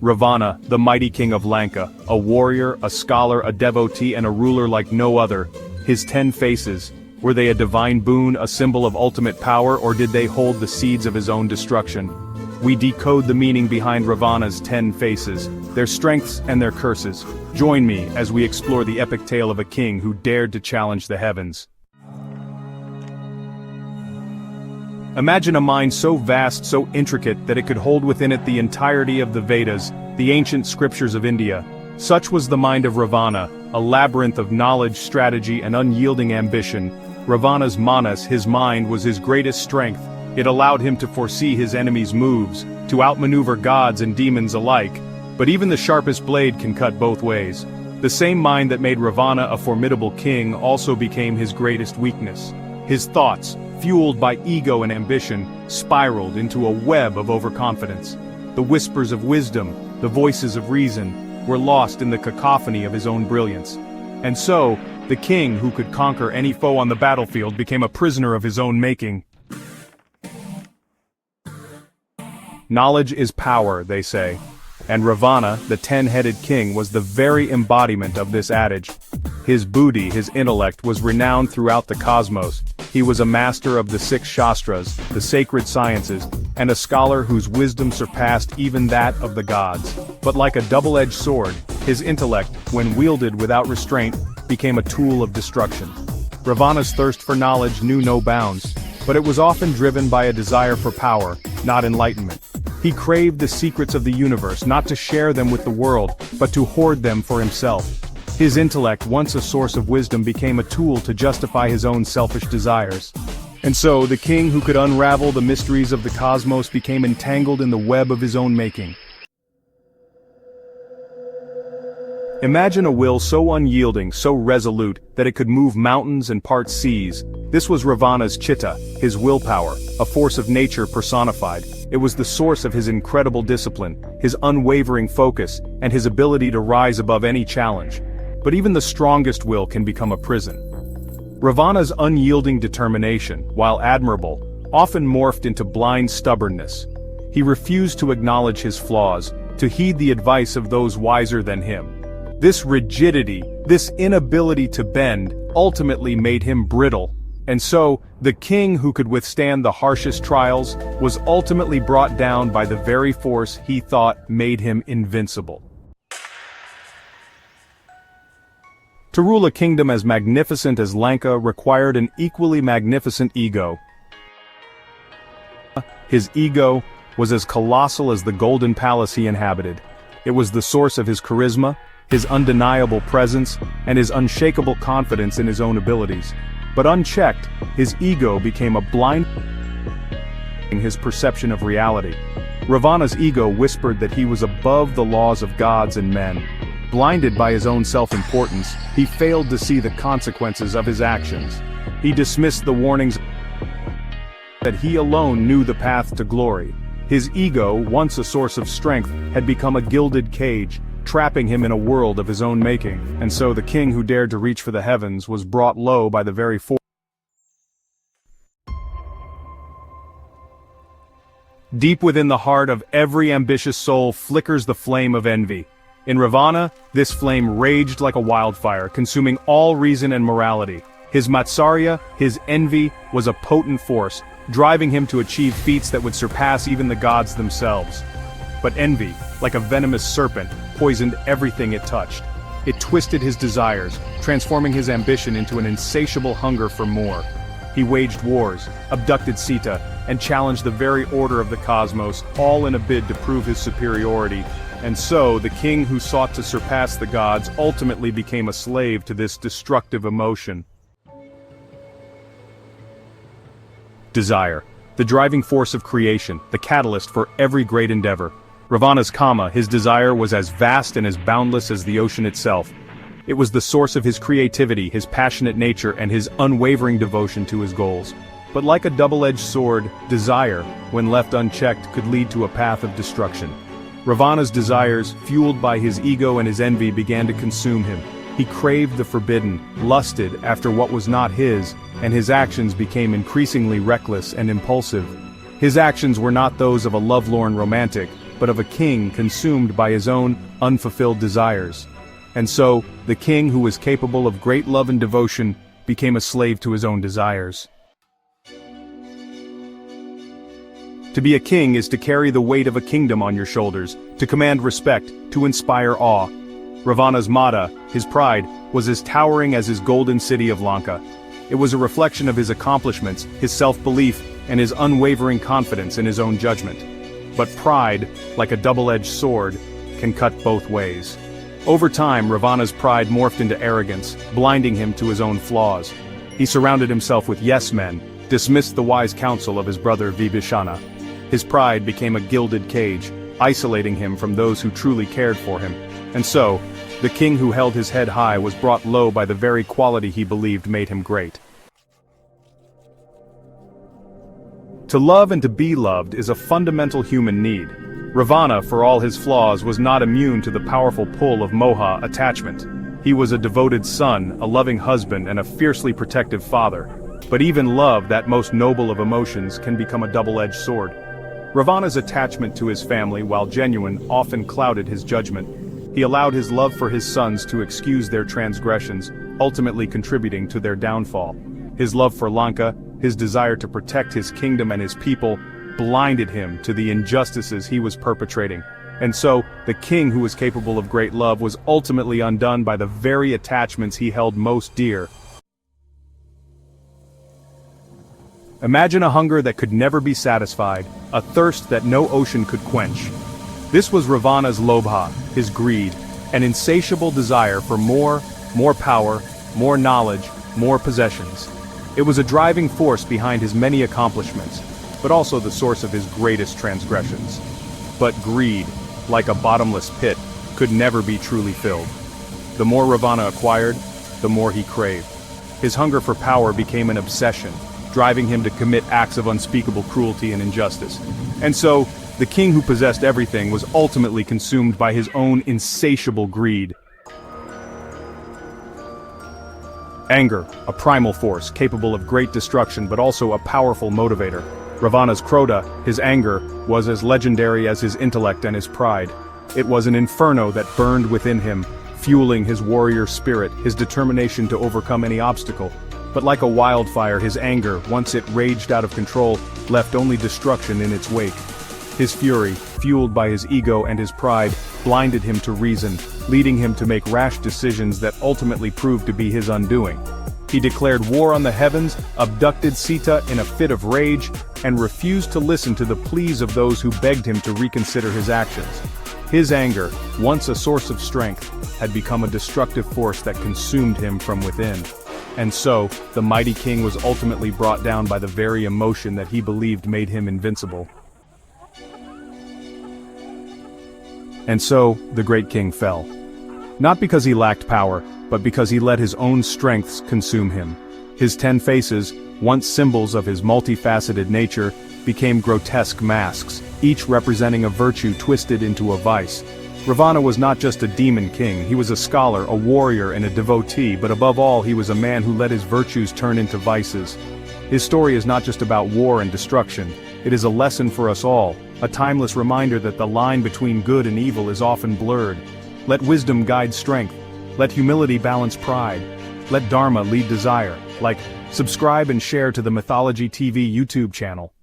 Ravana, the mighty king of Lanka, a warrior, a scholar, a devotee, and a ruler like no other. His 10 faces, were they a divine boon, a symbol of ultimate power, or did they hold the seeds of his own destruction? We decode the meaning behind Ravana's 10 faces, their strengths and their curses. Join me as we explore the epic tale of a king who dared to challenge the heavens. Imagine a mind so vast, so intricate, that it could hold within it the entirety of the Vedas, the ancient scriptures of India. Such was the mind of Ravana, a labyrinth of knowledge, strategy, and unyielding ambition. Ravana's manas, his mind, was his greatest strength. It allowed him to foresee his enemies' moves, to outmaneuver gods and demons alike. But even the sharpest blade can cut both ways. The same mind that made Ravana a formidable king also became his greatest weakness. His thoughts, fueled by ego and ambition, spiraled into a web of overconfidence. The whispers of wisdom, the voices of reason, were lost in the cacophony of his own brilliance. And so, the king who could conquer any foe on the battlefield became a prisoner of his own making. Knowledge is power, they say. And Ravana, the 10-headed king, was the very embodiment of this adage. His buddhi, his intellect, was renowned throughout the cosmos. He was a master of the 6 shastras, the sacred sciences, and a scholar whose wisdom surpassed even that of the gods. But like a double-edged sword, his intellect, when wielded without restraint, became a tool of destruction. Ravana's thirst for knowledge knew no bounds, but it was often driven by a desire for power, not enlightenment. He craved the secrets of the universe, not to share them with the world, but to hoard them for himself. His intellect, once a source of wisdom, became a tool to justify his own selfish desires. And so, the king who could unravel the mysteries of the cosmos became entangled in the web of his own making. Imagine a will so unyielding, so resolute, that it could move mountains and part seas. This was Ravana's chitta, his willpower, a force of nature personified. It was the source of his incredible discipline, his unwavering focus, and his ability to rise above any challenge. But even the strongest will can become a prison. Ravana's unyielding determination, while admirable, often morphed into blind stubbornness. He refused to acknowledge his flaws, to heed the advice of those wiser than him. This rigidity, this inability to bend, ultimately made him brittle. And so, the king who could withstand the harshest trials was ultimately brought down by the very force he thought made him invincible. To rule a kingdom as magnificent as Lanka required an equally magnificent ego. His ego was as colossal as the golden palace he inhabited. It was the source of his charisma, his undeniable presence, and his unshakable confidence in his own abilities. But unchecked, his ego became a blind in his perception of reality. Ravana's ego whispered that he was above the laws of gods and men. Blinded by his own self-importance, he failed to see the consequences of his actions. He dismissed the warnings that he alone knew the path to glory. His ego, once a source of strength, had become a gilded cage, trapping him in a world of his own making. And so the king who dared to reach for the heavens was brought low by the very force. Deep within the heart of every ambitious soul flickers the flame of envy. In Ravana, this flame raged like a wildfire, consuming all reason and morality. His matsarya, his envy, was a potent force, driving him to achieve feats that would surpass even the gods themselves. But envy, like a venomous serpent, poisoned everything it touched. It twisted his desires, transforming his ambition into an insatiable hunger for more. He waged wars, abducted Sita, and challenged the very order of the cosmos, all in a bid to prove his superiority. And so, the king who sought to surpass the gods ultimately became a slave to this destructive emotion. Desire, the driving force of creation, the catalyst for every great endeavor. Ravana's kama, his desire, was as vast and as boundless as the ocean itself. It was the source of his creativity, his passionate nature, and his unwavering devotion to his goals. But like a double-edged sword, desire, when left unchecked, could lead to a path of destruction. Ravana's desires, fueled by his ego and his envy, began to consume him. He craved the forbidden, lusted after what was not his, and his actions became increasingly reckless and impulsive. His actions were not those of a lovelorn romantic, but of a king consumed by his own unfulfilled desires. And so, the king who was capable of great love and devotion became a slave to his own desires. To be a king is to carry the weight of a kingdom on your shoulders, to command respect, to inspire awe. Ravana's Mata, his pride, was as towering as his golden city of Lanka. It was a reflection of his accomplishments, his self-belief, and his unwavering confidence in his own judgment. But pride, like a double-edged sword, can cut both ways. Over time, Ravana's pride morphed into arrogance, blinding him to his own flaws. He surrounded himself with yes-men, dismissed the wise counsel of his brother Vibhishana. His pride became a gilded cage, isolating him from those who truly cared for him. And so, the king who held his head high was brought low by the very quality he believed made him great. To love and to be loved is a fundamental human need. Ravana, for all his flaws, was not immune to the powerful pull of moha, attachment. He was a devoted son, a loving husband, and a fiercely protective father. But even love, that most noble of emotions, can become a double-edged sword. Ravana's attachment to his family, while genuine, often clouded his judgment. He allowed his love for his sons to excuse their transgressions, ultimately contributing to their downfall. His love for Lanka, his desire to protect his kingdom and his people, blinded him to the injustices he was perpetrating. And so, the king who was capable of great love was ultimately undone by the very attachments he held most dear. Imagine a hunger that could never be satisfied, a thirst that no ocean could quench. This was Ravana's lobha, his greed, an insatiable desire for more power, more knowledge, more possessions. It was a driving force behind his many accomplishments, but also the source of his greatest transgressions. But greed, like a bottomless pit, could never be truly filled. The more Ravana acquired, the more he craved. His hunger for power became an obsession, driving him to commit acts of unspeakable cruelty and injustice. And so, the king who possessed everything was ultimately consumed by his own insatiable greed. Anger, a primal force capable of great destruction but also a powerful motivator. Ravana's Krodha, his anger, was as legendary as his intellect and his pride. It was an inferno that burned within him, fueling his warrior spirit, his determination to overcome any obstacle. But like a wildfire, his anger, once it raged out of control, left only destruction in its wake. His fury, fueled by his ego and his pride, blinded him to reason, leading him to make rash decisions that ultimately proved to be his undoing. He declared war on the heavens, abducted Sita in a fit of rage, and refused to listen to the pleas of those who begged him to reconsider his actions. His anger, once a source of strength, had become a destructive force that consumed him from within. And so, the mighty king was ultimately brought down by the very emotion that he believed made him invincible. And so, the great king fell. Not because he lacked power, but because he let his own strengths consume him. His 10 faces, once symbols of his multifaceted nature, became grotesque masks, each representing a virtue twisted into a vice. Ravana was not just a demon king, he was a scholar, a warrior, and a devotee, but above all he was a man who let his virtues turn into vices. His story is not just about war and destruction, it is a lesson for us all, a timeless reminder that the line between good and evil is often blurred. Let wisdom guide strength, let humility balance pride, let dharma lead desire. Subscribe and share to the Mythology TV YouTube channel.